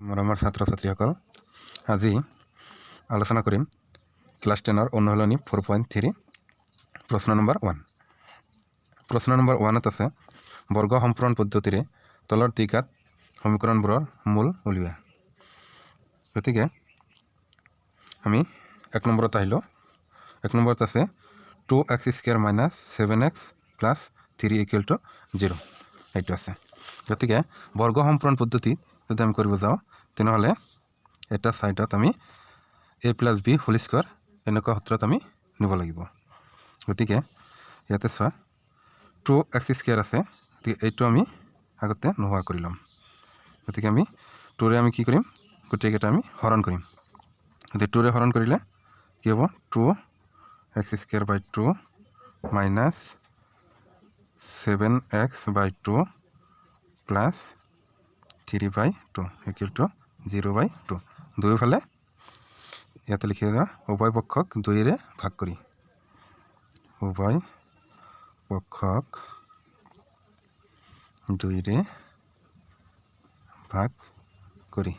মৰমৰ ছাত্ৰ ছাত্ৰীসকল আজি আলোচনা কৰিম ক্লাছ 10ৰ অনুশীলনী 4.3 প্ৰশ্ন নম্বৰ 1 প্ৰশ্ন নম্বৰ 1ত আছে বৰ্গ সম্পূৰণ পদ্ধতিৰে তলৰ টিকাত সমীকৰণবোৰৰ মূল উলিওৱা গতিকে আমি 1 নম্বৰত আহিলো 1 নম্বৰত আছে 2x স্কয়াৰ - 7x + 3 = 0 এইটো আছে গতিকে বৰ্গ সম্পূৰণ পদ্ধতি যদি আমি কৰিব যাও তেনেহলে এটা সাইডত আমি a + b হোল স্কয়াৰ এনেকুৱা সূত্ৰত আমি নিব লাগিব গতিকে ইয়াতে চোৱা 2x স্কয়াৰ আছে এইটো আমি আগতে নোহোৱা কৰি লম গতিকে আমি 2 ৰে আমি কি কৰিম গোটেইকেইটা আমি হৰণ কৰিম গতিকে 2 ৰে হৰণ কৰিলে কি হ'ব 2x স্কয়ার / 2 - 7x / 2 plus 3/2 = 0/2 দুইফালে ইয়াতে লিখি দিয়া উভয় পক্ষক 2 ৰে ভাগ কৰি উভয় পক্ষক 2 ৰে ভাগ কৰি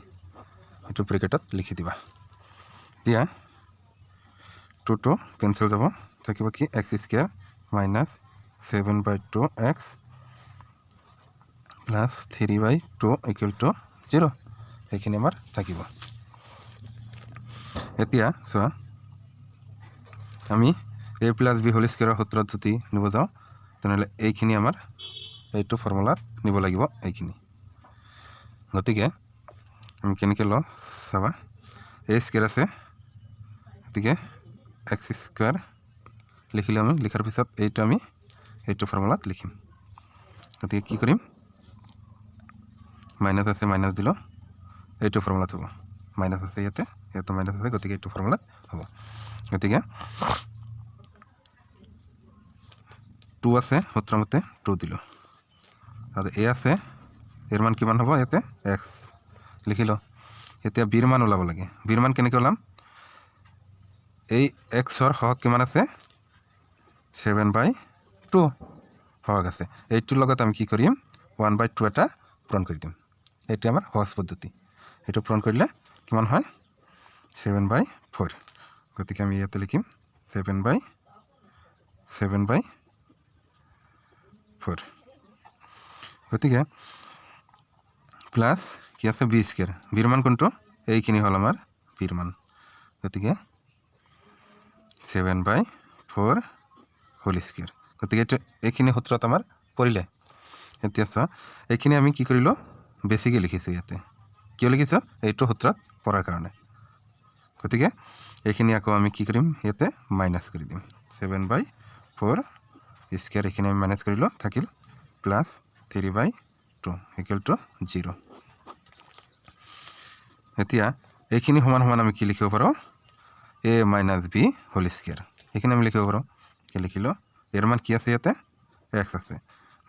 এটো ব্র্যাকেটত লিখি দিবা দিয়া 2 ক্যান্সেল যাব থাকিব কি x স্কয়ার - 7/2x plus 3/2 = 0 এইখিনি আমাৰ থাকিব এতিয়া চোৱা আমি a + b হোল স্কয়াৰৰ সূত্ৰত যদি নিব যাও তেনেহলে এইখিনি আমাৰ এইটো ফৰ্মুলাত নিব লাগিব এইখিনি গতিকে আমি কেনেকৈ ল চাবা a স্কয়াৰ আছে গতিকে x স্কয়াৰ লিখিলে আমি লিখাৰ পিছত এইটো আমি এইটো ফৰ্মুলাত লিখিম গতিকে কি কৰিম মাইনাস আছে মাইনাস দিলো এইটো ফৰ্মুলাত হ'ব মাইনাস আছে ইয়াতে মাইনাস আছে গতিকে এইটো ফৰ্মুলাত হ'ব গতিকে 2 আছে সূত্ৰমতে 2 দিলো আৰু a আছে এৰ মান কিমান হ'ব ইয়াতে x লিখিলো এতিয়া b ৰ মান ওলাব লাগে b ৰ মান কেনেকৈ ওলাম এই x ৰ হক কিমান আছে 7/2 হক আছে এইটোৰ লগত আমি কি কৰিম 1/2 এটা পূৰণ কৰি দিম এইটো আমাৰ সহজ পদ্ধতি এইটো পূৰণ কৰিলে কিমান হয় 7/4 গতিকে আমি ইয়াতে লিখিম 7/4 গতিকে প্লাস কি আছে b স্কয়ার b ৰ মান কোনটো এইখিনি হল আমাৰ b ৰ মান গতিকে 7/4 হোল স্কয়াৰ গতিকে এইখিনি সূত্ৰত আমাৰ পৰিলে এতিয়া চোৱা এইখিনি আমি কি কৰিলো বেছিকৈ লিখিছো ইয়াতে কিয় লিখিছো এইটো সূত্ৰত পৰাৰ কাৰণে গতিকে এইখিনি আকৌ আমি কি কৰিম ইয়াতে মাইনাস কৰি দিম 7/4 স্কয়াৰ এইখিনি আমি মাইনাস কৰিলো থাকিল প্লাস 3/2 = 0 এতিয়া এইখিনি সমান সমান আমি কি লিখিব পাৰো a - b হোল স্কয়াৰ এইখিনি আমি লিখিব পাৰো কি লিখিলো এৰ মান কি আছে ইয়াতে x আছে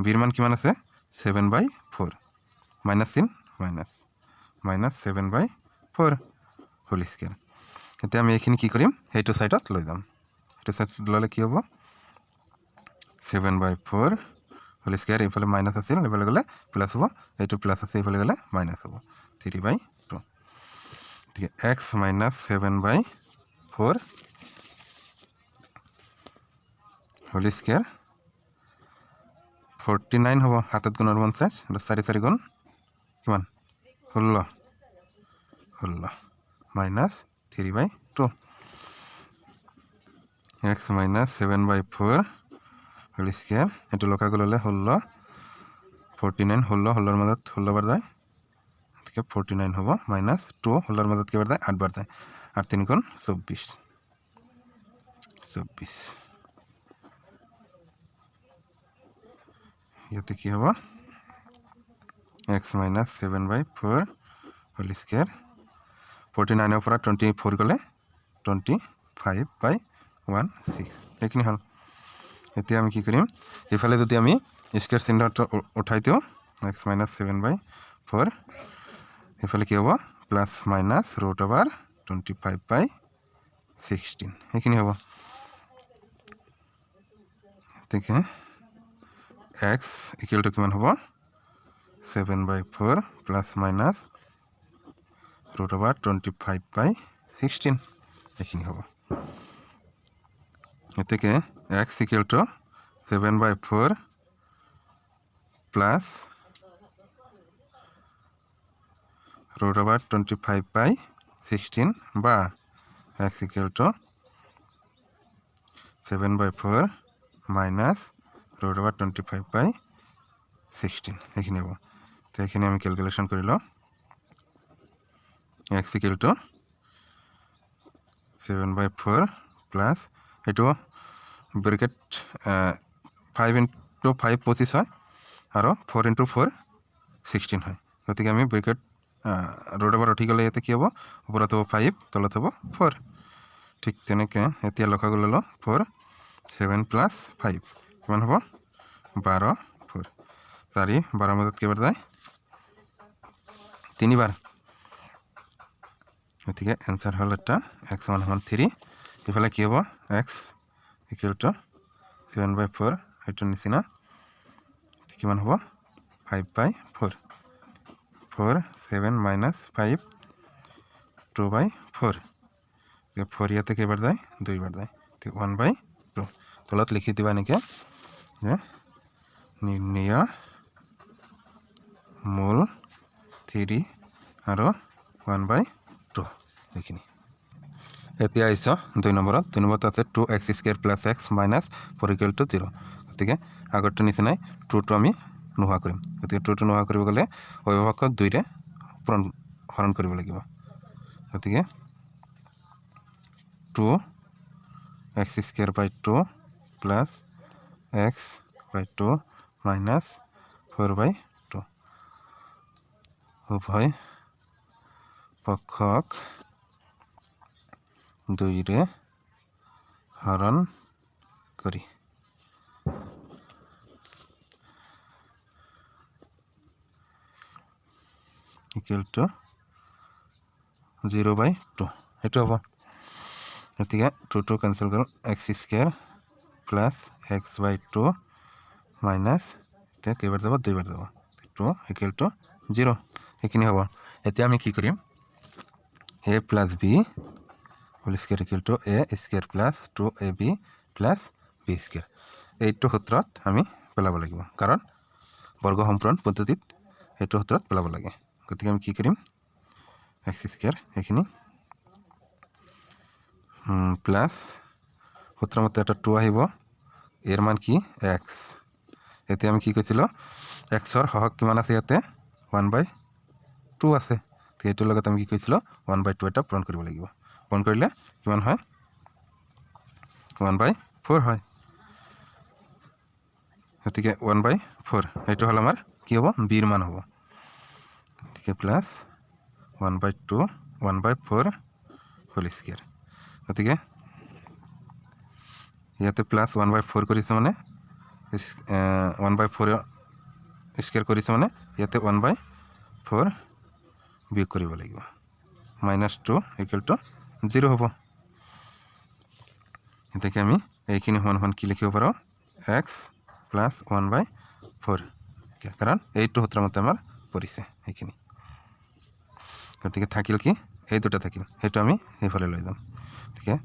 b ৰ মান কিমান আছে 7/4 মাইনাস চিন মাইনাস 7/4 হোল স্কয়ার এতিয়া আমি এইখিনি কি কৰিম এইটো সাইডত লৈ যাম এইটো সাইড ললে কি হ'ব 7/4 হোল স্কয়ার এইফালে মাইনাস আছিল এইফালে গলে প্লাস হ'ব এইটো প্লাস আছে এইফালে গলে মাইনাস হ'ব 3/2 ঠিক x - 7/4 হোল স্কয়ার 49 হ'ব হাতত গুণৰ 49 আৰু 4 গুণ কিমান 16 minus 3/2 x - 7/4 হোল স্কয়ার এটো লকা গললে 16 49 16 ৰ মাজত 16 বাৰ যায় ঠিক 49 হ'ব minus 2 16 ৰ মাজত কেবাৰ যায় 8 বাৰ যায় 8 3 গুণ 24 ইয়াতে কি হ'ব x - 7/4 হোল স্কয়ার 49 ৰ পৰা 24 গলে 25/16 এইখিনি হল এতিয়া আমি কি কৰিম ইফালে যদি আমি স্কয়ার চিহ্নটো উঠাই দিও x - 7/4 ইফালে কি হ'ব প্লাস মাইনাস √25/16 এইখিনি হ'ব ঠিক আছে x = কিমান হ'ব 7/4 plus minus root over 25 by 16 এইখিনি হ'ব এতেকে x equal to 7 by 4 plus root over 25 by 16 বা x equal to 7 by 4 minus root over 25 by 16 এইখিনি হ'ব তো এইখিনি আমি ক্যালকুলেশন কৰি লওঁ x equal to 7 by 4 plus এটো ব্ৰ্যাকেট 5 into 5 25 হয় আৰু 4 into 4 16 হয় গতিকে আমি ব্ৰ্যাকেট root over উঠি গলে এতে কি হ'ব ওপৰত হ'ব 5 তলত হ'ব 4 ঠিক তেনেকে এতিয়া লখা গল 4 7 plus 5 কিমান হ'ব 12 4 তাৰি 12 মাজত কেইবাৰ যায় তিনিবাৰ গতিকে आंसर হল এটা x মান হল 3 ইফালে কি হ'ব x equal to 7 by 4 এটো নিচিনা কিমান হ'ব 5 by 4 4 7 minus 5 2 by 4 তো 4 ইয়াতে কেইবাৰ যায় দুইবাৰ যায় তো 1 by 2 তলত লিখি দিবা নেকি যে নিৰ্ণয় মূল 3 আৰু 1 by 2 এইখিনি এতিয়া আইছো 2 নম্বৰত 2 নম্বৰত আছে 2x square plus x minus 4 equal to 0 গতিকে আগৰটো নিচিনাই 2 টো আমি নোহোৱা কৰিম গতিকে 2 টো নোহোৱা কৰিব গলে অভিভাৱকক 2 ৰে হৰণ কৰিব লাগিব গতিকে 2x square by 2 plus x by 2 minus 4 by 2 উভয় পক্ষক 2 ৰে হৰণ কৰি equal to 0 by 2 এটো হ'ব গতিকে 2 to cancel করো x square plus x by 2 minus তে কেইবাৰ যাব দুইবাৰ যাব 2 equal to 0 এইখিনি হ'ব এতিয়া আমি কি কৰিম a plus b whole square equal to a square plus 2ab plus b square এইটো সূত্ৰত আমি পেলাব লাগিব কাৰণ বৰ্গ সম্পূৰণ পদ্ধতিত এইটো সূত্ৰত পেলাব লাগে গতিকে আমি কি কৰিম x square এইখিনি প্লাস সূত্র মতে এটা 2 আহিব এর মান কি x এতে আমি কি কৈছিল x এর হহক কিমান আছে ইয়াতে 1/2 আছে তো এটাৰ লগত আমি কি কৈছিল 1/2 এটা পূৰণ কৰিব লাগিব পূৰণ কৰিলে কিমান হয় 1/4 হয় গতিকে 1/4 এটো হল আমাৰ কি হ'ব b এর মান হ'ব গতিকে প্লাস 1/2 1/4 হোল স্কয়ার গতিকে ইয়াতে প্লাস 1/4 কৰিছে মানে 1/4 স্কয়াৰ কৰিছে মানে ইয়াতে 1/4 বিয়োগ কৰিব লাগিব -2 = 0 হ'ব এটাকে আমি এইখিনি সমান কি লিখিব পাৰো x + 1/4 কাৰণ এইটো সূত্ৰৰ মতে আমাৰ পৰিছে এইখিনি গতিকে থাকিল কি এই দুটা থাকিল হেতু আমি এইফালে লৈ যাম ঠিক আছে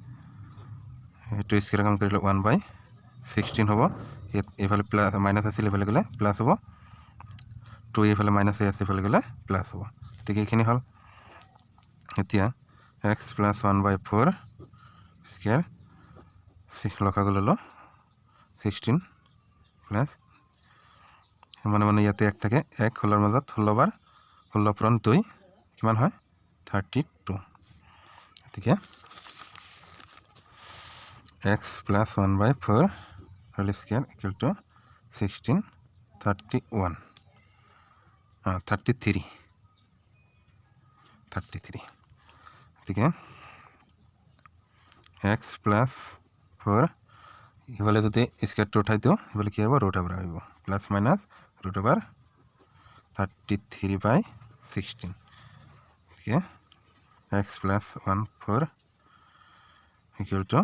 এটো স্কয়ার কাম কৰিলে 1/16 হ'ব এইফালে প্লাস মাইনাস আছিল এইফালে গলে প্লাস হ'ব 2 এইফালে মাইনাস আছে এইফালে গলে প্লাস হ'ব ঠিক এইখিনি হল এতিয়া x + 1/4 স্কয়ার 6 লখা গল 16 প্লাস মানে ইয়াতে এক থাকে এক হলৰ মাজত 16 বাৰ 16 পূৰণ 2 কিমান হয় 32 ঠিক আছে x + 1/4 whole square equal to 16 31 33 ঠিক আছে x + 4 ইফালে যদি স্কয়ারটো উঠাই দিও ইফালে কি হ'ব √ আহিব প্লাস মাইনাস √ 33/16 ঠিক আছে x + 1/4 equal to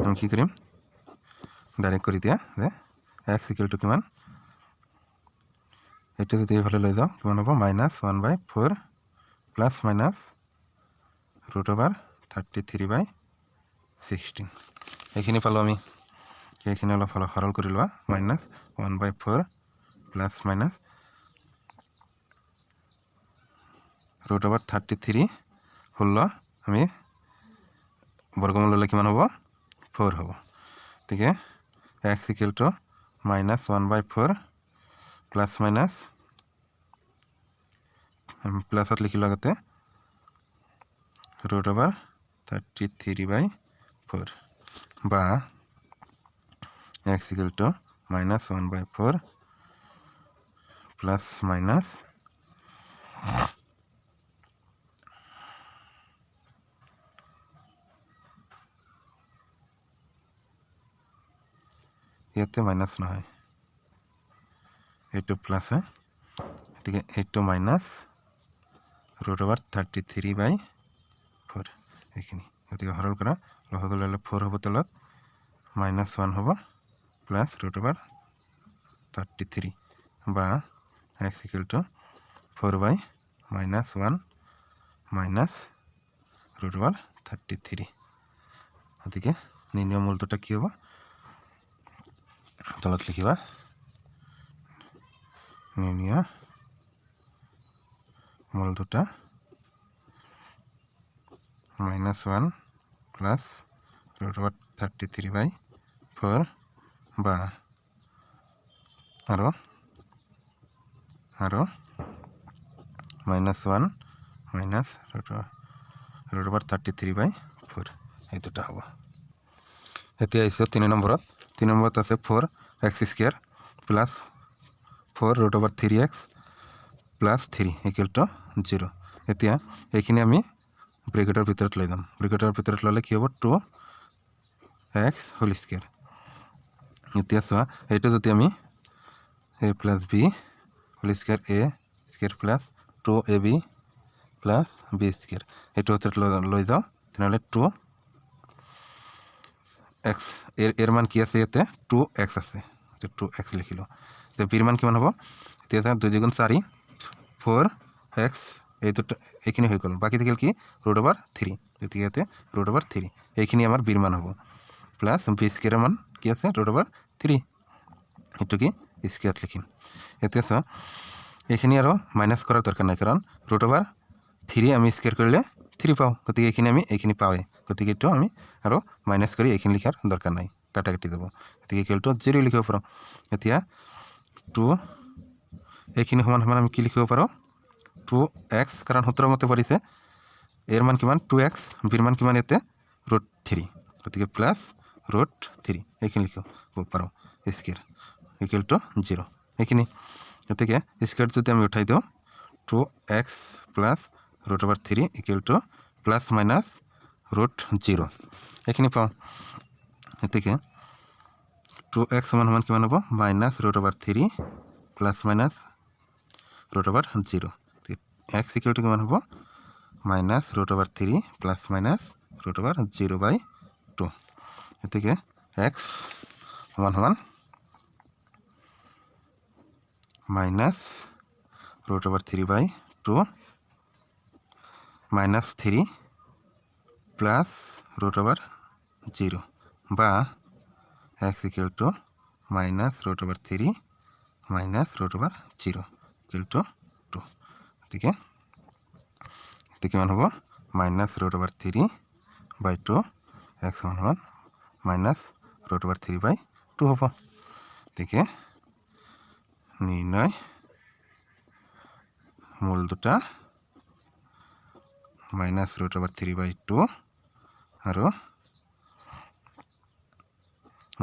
আমি কি কৰিম ডাইৰেক্ট কৰি দিয়া যে x equal to কিমান এইটো যদি এইফালে লৈ যাওঁ কিমান হ'ব -1/4 প্লাছ মাইনাছ √33/16 এইখিনি পালোঁ আমি এইখিনি অলপ সৰল কৰি লোৱা -1/4 প্লাছ মাইনাছ √33 16 আমি বৰ্গমূল ল'লে কিমান হ'ব 4 হ'ব গতিকে x = -1/4 প্লাছ মাইনাছ প্লাছত লিখিলোঁ আগতে √33/4 বা x = -1/4 প্লাছ মাইনাছ ইয়াতে মাইনাছ নহয় এইটো প্লাছ হয় গতিকে এইটো মাইনাছ √33/4 এইখিনি গতিকে সৰল কৰা লসাগু ল'লে 4 হ'ব তলত -1 হ'ব প্লাছ √33 বা x = 4/-1 মাইনাছ √33 গতিকে নিৰ্ণয় মূল দুটা কি হ'ব তলত লিখিবা নিৰ্ণয় মূল দুটা -1 প্লাছ √33/4 বা আৰু -1 মাইনাছ √33/4 এই দুটা হ'ব এতিয়া আহিছে 3 নম্বৰত আছে 4x² প্লাছ 4√3x প্লাছ 3 = 0 এতিয়া এইখিনি আমি ব্ৰেকেটৰ ভিতৰত লৈ যাম ব্ৰেকেটৰ ভিতৰত ল'লে কি হ'ব 2x² এতিয়া চোৱা এইটো যদি আমি a + b² a² plus 2ab plus b² এইটো ভিতৰত লৈ যাওঁ তেনেহ'লে 2x এৰ মান কি আছে ইয়াতে 2x আছে 2x লিখিলোঁ তো বিৰ মান কিমান হ'ব এতিয়া 2 × 4 4x এই দুটো এইখিনি হৈ গ'ল বাকি থাকিল কি √3 গতিকে ইয়াতে √3 এইখিনি আমাৰ বিৰ মান হ'ব প্লাছ b² মান কি আছে √3 এইটো কি স্কয়ার লিখিম এতিয়া চোৱা এইখিনি আৰু মাইনাছ কৰাৰ দৰকাৰ নাই কাৰণ √3 আমি স্কয়াৰ কৰিলে 3 পাওঁ গতিকে এইখিনি পাওঁৱে গতিকে এইটো আমি আৰু মাইনাছ কৰি এইখিনি লিখাৰ দৰকাৰ নাই কাটি যাব গতিকে ইকুৱেল টু 0 লিখিব পাৰোঁ এতিয়া 2 এইখিনি সমান আমি কি লিখিব পাৰোঁ 2x কাৰণ সূত্ৰৰ মতে পৰিছে এৰ মান কিমান 2x বিৰ মান কিমান ইয়াতে √3 গতিকে প্লাছ √3 এইখিনি লিখিব পাৰোঁ স্কয়াৰ ইকুৱেল টু 0 এইখিনি গতিকে স্কয়াৰ যদি আমি উঠাই দিওঁ 2x plus √3 equal to plus minus √0 এইখিনি পাওঁ গতিকে 2x সমান কিমান হ'ব minus √3 plus minus √0 x equal to কিমান হ'ব মাইনাছ √3 প্লাছ মাইনাছ √0/2 গতিকে x সমান মাইনাছ √3/2 মাইনাছ 3 প্লাছ √0 বা x equal to minus √3 minus √0 equal to 2 গতিকে কিমান হ'ব মাইনাছ √3/2 x সমান মাইনাছ √3/2 হ'ব গতিকে নিৰ্ণয় মূল দুটা মাইনাছ √3/2 আৰু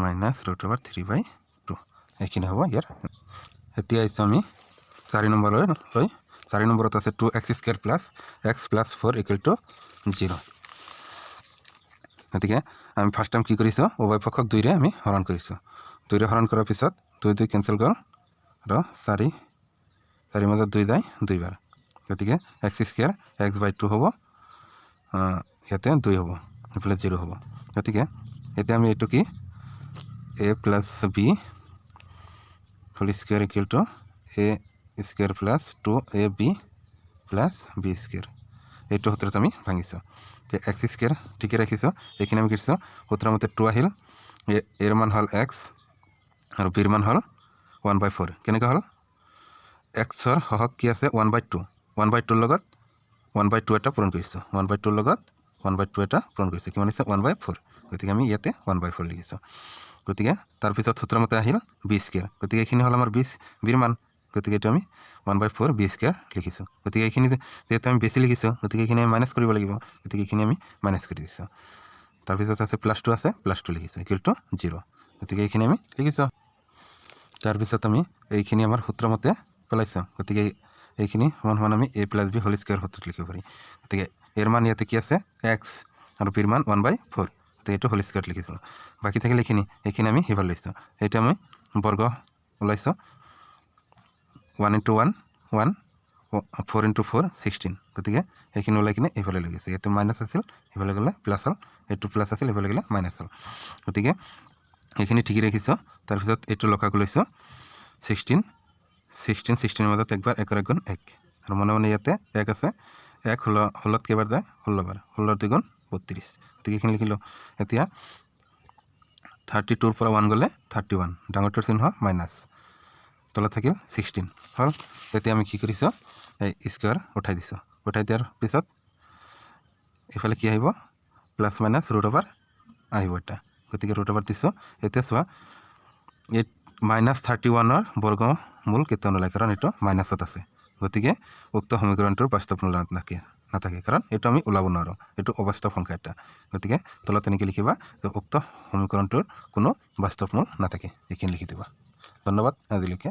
মাইনাছ √3/2 এইখিনি হ'ব ইয়াৰ এতিয়া আহিছোঁ আমি 4 নম্বৰলৈ 4 নম্বৰত আছে 2x² plus x plus 4 equal to 0 গতিকে আমি ফাৰ্ষ্ট টাইম কি কৰিছোঁ উভয় পক্ষক 2ৰে আমি হৰণ কৰিছোঁ 2ৰে হৰণ কৰাৰ পিছত 2 কেঞ্চেল গ'ল আৰু 4 মাজত 2 যায় 2 বাৰ গতিকে x² x/2 হ'ব ইয়াতে 2 হ'ব এইফালে 0 হ'ব গতিকে এতিয়া আমি এইটো কি a + b² equal to a square plus 2ab plus b square এইটো সূত্ৰত আমি ভাঙিছোঁ যে এক্স স্কোয়াৰ ঠিকে ৰাখিছোঁ এইখিনি আমি কৰিছোঁ সূত্ৰৰ মতে 2 আহিল এৰ মান হ'ল এক্স আৰু বিৰ মান হ'ল 1/4 কেনেকৈ হ'ল এক্সৰ সহগ কি আছে 1/2 1/2 লগত 1/2 এটা পূৰণ কৰিছোঁ 1/2 লগত 1/2 এটা পূৰণ কৰিছোঁ কিমান হৈছে 1/4 গতিকে আমি ইয়াতে 1/4 লিখিছোঁ গতিকে তাৰপিছত সূত্ৰৰ মতে আহিল বি স্কোয়াৰ গতিকে এইখিনি হ'ল আমাৰ বিৰ মান গতিকে এইটো আমি 1/4 বি স্কোয়ার লিখিছোঁ গতিকে এইখিনি যেহেতু আমি বেছি লিখিছোঁ গতিকে এইখিনি আমি মাইনাছ কৰিব লাগিব গতিকে এইখিনি আমি মাইনাছ কৰি দিছোঁ তাৰপিছত আছে +2 আছে +2 লিখিছোঁ ইকুৱেল টু 0 গতিকে এইখিনি আমি লিখিছোঁ তাৰপিছত আমি এইখিনি আমাৰ সূত্ৰৰ মতে পেলাইছোঁ গতিকে এইখিনি সমান আমি a + b হোল স্কোয়ার সূত্ৰত লিখিব পাৰি গতিকে এৰ মান ইয়াতে কি আছে এক্স আৰু বিৰ মান 1/4 গতিকে এইটো হোল স্কোয়াৰ লিখিছোঁ বাকী থাকিলে এইখিনি আমি সিফালে লৈছোঁ এইটো আমি বৰ্গ ওলাইছোঁ 1 × 1 1 4 × 4 16 গতিকে এইখিনি ওলাই কিনে এইফালে লৈ গৈছে ইয়াতে মাইনাছ আছিল এইফালে গ'লে প্লাছ হ'ল এইটো প্লাছ আছিল এইফালে গ'লে মাইনাছ হ'ল গতিকে এইখিনি ঠিকেই ৰাখিছোঁ তাৰপিছত এইটো লসাগু লৈছোঁ 16 মাজত একবাৰ 1 গুণ 1 আৰু মনে মনে ইয়াতে 1 আছে 1 ষোল্লত কেইবাৰ যায় 16 বাৰ 16 2 গুণ 32 গতিকে এইখিনি লিখিলোঁ এতিয়া 32 পৰা 1 গ'লে 31 ডাঙৰটোৰ চিহ্ন মাইনাছ তলত থাকিল 16 হ'ল এতিয়া আমি কি কৰিছোঁ এই স্কোয়াৰ উঠাই দিছোঁ উঠাই দিয়াৰ পিছত এইফালে কি আহিব প্লাছ মাইনাছ √ওভাৰ আহিব এটা গতিকে √ওভাৰ দিছোঁ এতিয়া চোৱা এই -31ৰ বৰ্গমূল কেতিয়াও নোলায় কাৰণ এইটো মাইনাছত আছে গতিকে উক্ত সমীকৰণটোৰ বাস্তৱ মূল নাথাকে কাৰণ এইটো আমি ওলাব নোৱাৰোঁ এইটো অবাস্তৱ সংখ্যা এটা গতিকে তলত এনেকৈ লিখিবা যে উক্ত সমীকৰণটোৰ কোনো বাস্তৱ মূল নাথাকে এইখিনি লিখি দিবা ধন্যবাদ আজিলৈকে